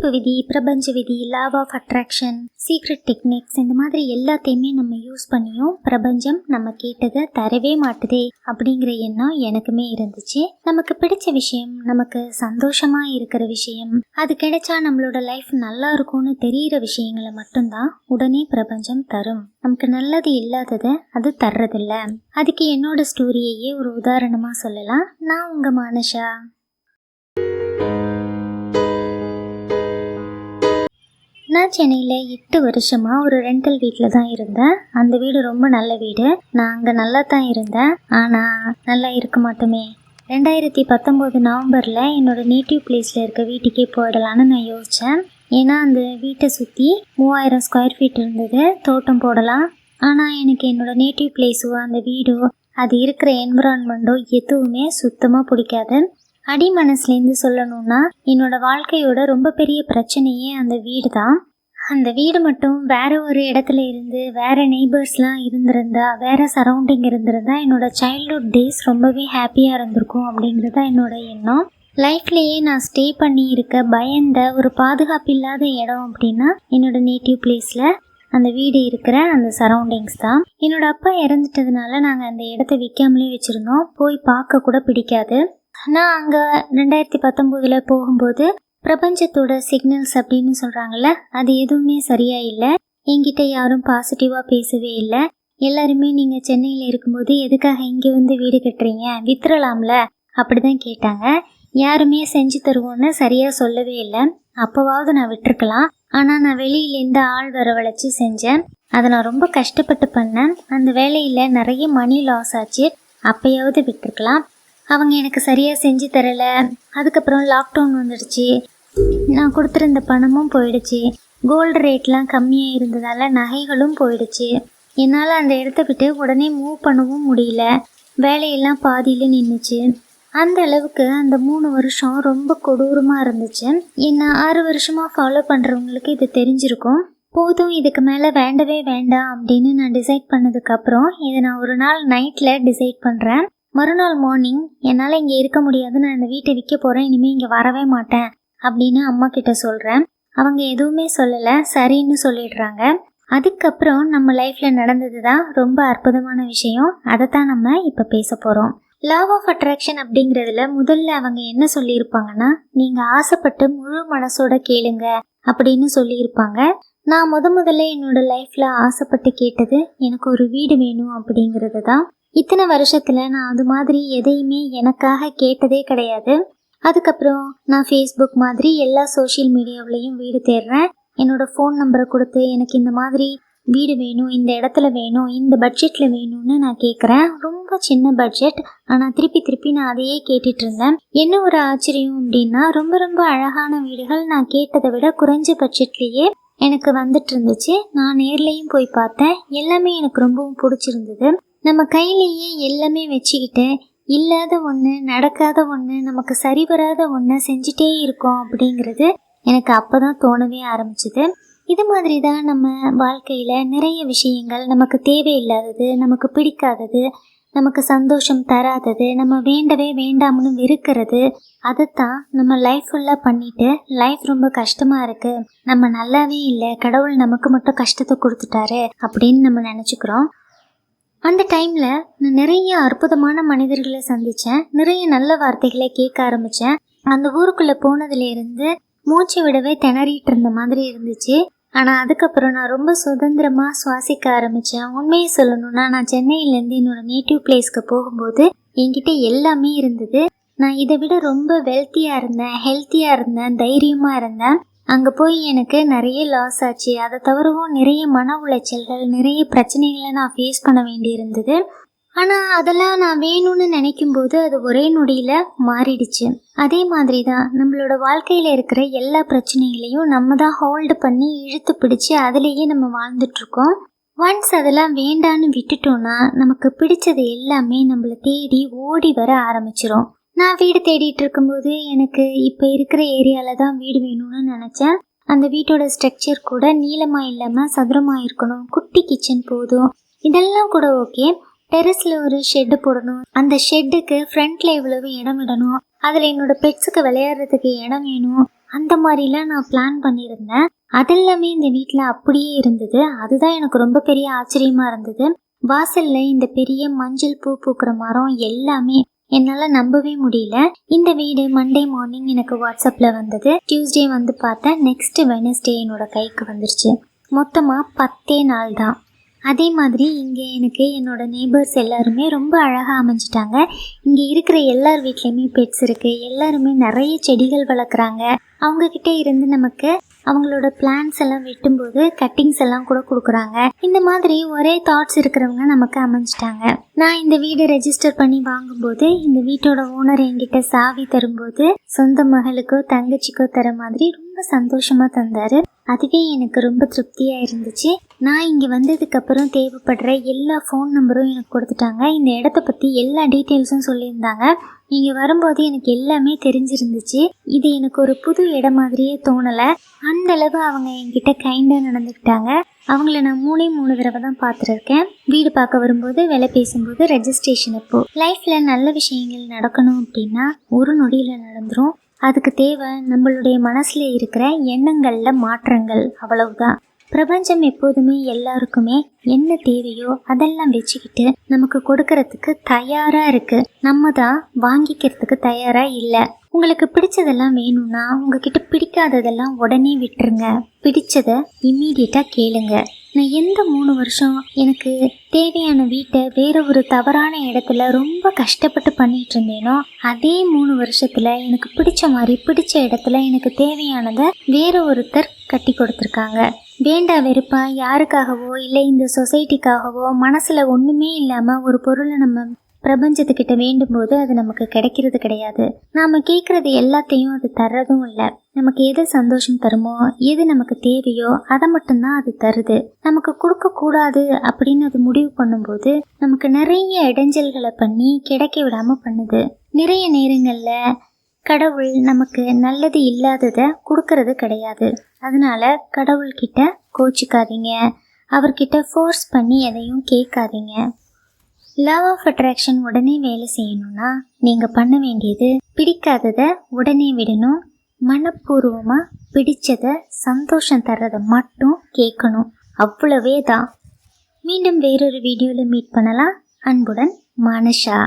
ஈர்ப்பு விதி, பிரபஞ்ச விதி, law of attraction, secret techniques, இந்த மாதிரி எல்லாத்தையுமே நம்ம யூஸ் பண்ணியும் பிரபஞ்சம் நம்ம கேட்டதை தரவே மாட்டுதே அப்படிங்கிற எண்ணம் எனக்குமே இருந்துச்சு. நமக்கு பிடிச்ச விஷயம், நமக்கு சந்தோஷமா இருக்கிற விஷயம், அது கிடைச்சா நம்மளோட லைஃப் நல்லா இருக்கும்னு தெரியிற விஷயங்களை மட்டும்தான் உடனே பிரபஞ்சம் தரும். நமக்கு நல்லது இல்லாததை அது தர்றதில்ல. அதுக்கு என்னோட ஸ்டோரியையே ஒரு உதாரணமா சொல்லலாம். நான் உங்க மானுஷா. நான் சென்னையில் 8 வருஷமா ஒரு ரெண்டல் வீட்டில் தான் இருந்தேன். அந்த வீடு ரொம்ப நல்ல வீடு. நான் அங்கே நல்லா தான் இருந்தேன். ஆனால் நல்லா இருக்க மாட்டோமே. 2019 நவம்பரில் என்னோடய நேட்டிவ் பிளேஸில் இருக்க வீட்டுக்கே போயிடலான்னு நான் யோசித்தேன். ஏன்னா அந்த வீட்டை சுற்றி 3000 ஸ்கொயர் ஃபீட் இருந்தது. தோட்டம் போடலாம். ஆனால் எனக்கு என்னோடய நேட்டிவ் பிளேஸோ அந்த வீடோ அது இருக்கிற என்விரான்மெண்ட்டோ எதுவுமே சுத்தமாக பிடிக்காது. அடி மனசுலேருந்து சொல்லணும்னா என்னோட வாழ்க்கையோட ரொம்ப பெரிய பிரச்சனையே அந்த வீடு தான். அந்த வீடு மட்டும் வேற ஒரு இடத்துல இருந்து வேற நெய்பர்ஸ்லாம் இருந்திருந்தா, வேற சரௌண்டிங் இருந்திருந்தா என்னோட சைல்ட்ஹுட் டேஸ் ரொம்பவே ஹாப்பியாக இருந்திருக்கும் அப்படிங்கிறது தான் என்னோட எண்ணம். லைஃப்லேயே நான் ஸ்டே பண்ணி இருக்க பயந்த ஒரு பாதுகாப்பு இல்லாத இடம் அப்படின்னா என்னோட நேட்டிவ் பிளேஸில் அந்த வீடு இருக்கிற அந்த சரௌண்டிங்ஸ் தான். என்னோட அப்பா இறந்துட்டதுனால நாங்கள் அந்த இடத்த விற்காமலே வச்சுருந்தோம். போய் பார்க்க கூட பிடிக்காது. நான் அங்கே 2019 போகும்போது பிரபஞ்சத்தோட சிக்னல்ஸ் அப்படின்னு சொல்கிறாங்கல்ல, அது எதுவுமே சரியாக இல்லை. என்கிட்ட யாரும் பாசிட்டிவாக பேசவே இல்லை. எல்லாருமே நீங்கள் சென்னையில் இருக்கும்போது எதுக்காக இங்கே வந்து வீடு கட்டுறீங்க, வித்துறலாம்ல அப்படி தான் கேட்டாங்க. யாருமே செஞ்சு தருவோன்னு சரியாக சொல்லவே இல்லை. அப்போவாவது நான் விட்டுருக்கலாம். ஆனால் நான் வெளியிலேருந்து ஆள் வரவழைச்சி செஞ்சேன். அதை நான் ரொம்ப கஷ்டப்பட்டு பண்ணேன். அந்த வேலையில் நிறைய மணி லாஸ் ஆச்சு. அப்போயாவது விட்டுருக்கலாம். அவங்க எனக்கு சரியாக செஞ்சு தரலை. அதுக்கப்புறம் லாக்டவுன் வந்துடுச்சு. நான் கொடுத்துருந்த பணமும் போயிடுச்சு. கோல்டு ரேட்லாம் கம்மியாக இருந்ததால் நகைகளும் போயிடுச்சு. என்னால் அந்த இடத்த விட்டு உடனே மூவ் பண்ணவும் முடியல. வேலையெல்லாம் பாதியில் நின்றுச்சு. அந்த அளவுக்கு அந்த 3 வருஷம் ரொம்ப கொடூரமாக இருந்துச்சு. என்னை 6 வருஷமாக ஃபாலோ பண்ணுறவங்களுக்கு இது தெரிஞ்சிருக்கும். போதும், இதுக்கு மேலே வேண்டவே வேண்டாம் அப்படின்னு நான் டிசைட் பண்ணதுக்கப்புறம் இதை நான் ஒரு நாள் நைட்டில் டிசைட் பண்ணுறேன். மறுநாள் மார்னிங் என்னால் இங்கே இருக்க முடியாது, நான் இந்த வீட்டை விற்க போகிறேன், இனிமேல் இங்கே வரவே மாட்டேன் அப்படின்னு அம்மா கிட்ட சொல்கிறேன். அவங்க எதுவுமே சொல்லலை, சரின்னு சொல்லிடுறாங்க. அதுக்கப்புறம் நம்ம லைஃப்பில் நடந்தது தான் ரொம்ப அற்புதமான விஷயம். அதை தான் நம்ம இப்போ பேச போகிறோம். லாவ் ஆஃப் அட்ராக்ஷன் அப்படிங்கிறதுல முதல்ல அவங்க என்ன சொல்லியிருப்பாங்கன்னா, நீங்கள் ஆசைப்பட்டு முழு மனசோட கேளுங்க அப்படின்னு சொல்லியிருப்பாங்க. நான் முதல்ல என்னோட லைஃப்பில் ஆசைப்பட்டு கேட்டது எனக்கு ஒரு வீடு வேணும் அப்படிங்கிறது தான். இத்தனை வருஷத்தில் நான் அது மாதிரி எதையுமே எனக்காக கேட்டதே கிடையாது. அதுக்கப்புறம் நான் ஃபேஸ்புக் மாதிரி எல்லா சோஷியல் மீடியாவிலையும் வீடு தேடுறேன். என்னோட ஃபோன் நம்பரை கொடுத்து எனக்கு இந்த மாதிரி வீடு வேணும், இந்த இடத்துல வேணும், இந்த பட்ஜெட்டில் வேணும்னு நான் கேட்குறேன். ரொம்ப சின்ன பட்ஜெட். ஆனால் திருப்பி நான் அதையே கேட்டுட்டு இருந்தேன். என்ன ஒரு ஆச்சரியம் அப்படின்னா, ரொம்ப ரொம்ப அழகான வீடுகள் நான் கேட்டதை விட குறைஞ்ச பட்ஜெட்லேயே எனக்கு வந்துட்டு இருந்துச்சு. நான் நேர்லேயும் போய் பார்த்தேன். எல்லாமே எனக்கு ரொம்பவும் பிடிச்சிருந்தது. நம்ம கையிலேயே எல்லாமே வச்சுக்கிட்டு இல்லாத ஒன்று, நடக்காத ஒன்று, நமக்கு சரி வராத ஒன்று செஞ்சிட்டே இருக்கோம் அப்படிங்கிறது எனக்கு அப்போ தான் தோணவே ஆரம்பிச்சுது. இது மாதிரி தான் நம்ம வாழ்க்கையில் நிறைய விஷயங்கள் நமக்கு தேவையில்லாதது, நமக்கு பிடிக்காதது, நமக்கு சந்தோஷம் தராதது, நம்ம வேண்டவே வேண்டாம்னு வெறுக்கிறது, அதைத்தான் நம்ம லைஃப் ஃபுல்லாக பண்ணிவிட்டு லைஃப் ரொம்ப கஷ்டமாக இருக்குது, நம்ம நல்லாவே இல்லை, கடவுள் நமக்கு மட்டும் கஷ்டத்தை கொடுத்துட்டாரு அப்படின்னு நம்ம நினச்சிக்கிறோம். அந்த டைமில் நான் நிறைய அற்புதமான மனிதர்களை சந்தித்தேன். நிறைய நல்ல வார்த்தைகளை கேட்க ஆரம்பித்தேன். அந்த ஊருக்குள்ளே போனதுலேருந்து மூச்சு விடவே திணறிட்டு இருந்த மாதிரி இருந்துச்சு. ஆனால் அதுக்கப்புறம் நான் ரொம்ப சுதந்திரமாக சுவாசிக்க ஆரம்பித்தேன். உண்மையை சொல்லணும்னா, நான் சென்னையிலேருந்து என்னோடய நேட்டிவ் பிளேஸ்க்கு போகும்போது என்கிட்ட எல்லாமே இருந்தது. நான் இதை விட ரொம்ப வெல்த்தியாக இருந்தேன், ஹெல்த்தியாக இருந்தேன், தைரியமாக இருந்தேன். அங்கே போய் எனக்கு நிறைய லாஸ் ஆச்சு. அதை தவிரவும் நிறைய மன உளைச்சல்கள், நிறைய பிரச்சனைகளை நான் ஃபேஸ் பண்ண வேண்டியிருந்தது. ஆனால் அதெல்லாம் நான் வேணும்னு நினைக்கும்போது அது ஒரே நொடியில் மாறிடுச்சு. அதே மாதிரி தான் நம்மளோட வாழ்க்கையில் இருக்கிற எல்லா பிரச்சனைகளையும் நம்ம தான் ஹோல்டு பண்ணி இழுத்து பிடிச்சி அதிலேயே நம்ம வாழ்ந்துட்டுருக்கோம். ஒன்ஸ் அதெல்லாம் வேண்டான்னு விட்டுட்டோன்னா நமக்கு பிடிச்சது எல்லாமே நம்மளை தேடி ஓடி வர ஆரம்பிச்சிரும். நான் வீடு தேடிட்டு இருக்கும்போது எனக்கு இப்போ இருக்கிற ஏரியாவில் தான் வீடு வேணும்னு நினச்சேன். அந்த வீட்டோட ஸ்ட்ரக்சர் கூட நீளமாக இல்லாமல் சதுரமாக இருக்கணும், குட்டி கிச்சன் போதும், இதெல்லாம் கூட ஓகே. டெரஸில் ஒரு ஷெட்டு போடணும், அந்த ஷெட்டுக்கு ஃப்ரண்ட்டில் இவ்வளவு இடம் விடணும், அதில் என்னோடய பெட்ஸுக்கு விளையாடுறதுக்கு இடம் வேணும், அந்த மாதிரிலாம் நான் பிளான் பண்ணியிருந்தேன். அதெல்லாமே இந்த வீட்டில் அப்படியே இருந்தது. அதுதான் எனக்கு ரொம்ப பெரிய ஆச்சரியமாக இருந்தது. வாசலில் இந்த பெரிய மஞ்சள் பூ பூக்கிற மரம் எல்லாமே என்னால் நம்பவே முடியல. இந்த வீடு மண்டே மார்னிங் எனக்கு வாட்ஸ்அப்பில் வந்தது. டியூஸ்டே வந்து பார்த்தேன். நெக்ஸ்ட் வெனஸ்டே என்னோட கைக்கு வந்துருச்சு. மொத்தமாக 10 நாள் தான். அதே மாதிரி இங்கே எனக்கு என்னோட நெய்பர்ஸ் எல்லாருமே ரொம்ப அழகாக அமைஞ்சிட்டாங்க. இங்கே இருக்கிற எல்லார் வீட்லேயுமே பெட்ஸ் இருக்குது. எல்லாருமே நிறைய செடிகள் வளர்க்குறாங்க. அவங்கக்கிட்ட இருந்து நமக்கு அவங்களோட பிளான்ஸ் எல்லாம் வெட்டும்போது கட்டிங்ஸ் எல்லாம் கூட கொடுக்குறாங்க. இந்த மாதிரி ஒரே தாட்ஸ் இருக்கிறவங்க நமக்கு அமைஞ்சிட்டாங்க. நான் இந்த வீடு ரெஜிஸ்டர் பண்ணி வாங்கும்போது இந்த வீட்டோட ஓனர் என்கிட்ட சாவி தரும்போது சொந்த மகளுக்கோ தங்கச்சிக்கோ தர மாதிரி ரொம்ப சந்தோஷமா தந்தாரு. அதுவே எனக்கு ரொம்ப திருப்தியா இருந்துச்சு. நான் இங்க வந்ததுக்கு அப்புறம் தேவைப்படுற எல்லா ஃபோன் நம்பரும் எனக்கு கொடுத்துட்டாங்க. இந்த இடத்த பத்தி எல்லா டீட்டெயில்ஸும் சொல்லியிருந்தாங்க. நீங்க வரும்போது எனக்கு எல்லாமே தெரிஞ்சிருந்துச்சு. இது எனக்கு ஒரு புது இடம் மாதிரியே தோணலை. அந்த அளவு அவங்க என்கிட்ட கைண்டா நடந்துக்கிட்டாங்க. அவங்கள நான் 3 தடவை தான் பார்த்துருக்கேன். வீடு பார்க்க வரும்போது, வேலை பேசும்போது, ரெஜிஸ்ட்ரேஷன் அப்போ. லைஃப்ல நல்ல விஷயங்கள் நடக்கணும் அப்படின்னா ஒரு நொடியில நடந்துரும். அதுக்கு தேவை நம்மளுடைய மனசுல இருக்கிற எண்ணங்கள்ல மாற்றங்கள், அவ்வளவுதான். பிரபஞ்சம் எப்போதுமே எல்லாருக்குமே என்ன தேவையோ அதெல்லாம் வச்சுக்கிட்டு நமக்கு கொடுக்கறதுக்கு தயாரா இருக்கு. நம்ம தான் வாங்கிக்கிறதுக்கு தயாரா இல்லை. உங்களுக்கு பிடிச்சதெல்லாம் வேணும்னா உங்ககிட்ட பிடிக்காததெல்லாம் உடனே விட்டுருங்க. பிடிச்சதை இம்மீடியட்டா கேளுங்க. நான் எந்த 3 வருஷம் எனக்கு தேவையான வீட்டை வேற ஒரு தவறான இடத்துல ரொம்ப கஷ்டப்பட்டு பண்ணிட்டு இருந்தேனோ, அதே 3 வருஷத்துல எனக்கு பிடிச்ச மாதிரி பிடிச்ச இடத்துல எனக்கு தேவையானதை வேற ஒருத்தர் கட்டி கொடுத்துருக்காங்க. வேண்டா வெறுப்பா யாருக்காகவோ இல்லை இந்த சொசைட்டிக்காகவோ மனசுல ஒண்ணுமே இல்லாம ஒரு பொருளை நம்ம பிரபஞ்சத்துக்கிட்ட வேண்டும் போது அது நமக்கு கிடைக்கிறது கிடையாது. நாம கேட்கறது எல்லாத்தையும் அது தர்றதும் இல்லை. நமக்கு எது சந்தோஷம் தருமோ, எது நமக்கு தேவையோ அதை மட்டும்தான் அது தருது. நமக்கு கொடுக்க கூடாது அப்படின்னு அது முடிவு பண்ணும்போது நமக்கு நிறைய இடைஞ்சல்களை பண்ணி கிடைக்க விடாம பண்ணுது. நிறைய நேரங்கள்ல கடவுள் நமக்கு நல்லது இல்லாததை கொடுக்கறது கிடையாது. அதனால கடவுள்கிட்ட கோச்சிக்காதீங்க. அவர்கிட்ட ஃபோர்ஸ் பண்ணி எதையும் கேட்காதீங்க. லவ் ஆஃப் அட்ராக்ஷன் உடனே வேலை செய்யணும்னா நீங்கள் பண்ண வேண்டியது பிடிக்காததை உடனே விடணும். மனப்பூர்வமாக பிடிச்சதை சந்தோஷம் தர்றதை மட்டும் கேட்கணும். அவ்வளவே தான். மீண்டும் வேறொரு வீடியோவில் மீட் பண்ணலாம். அன்புடன் மானஷா.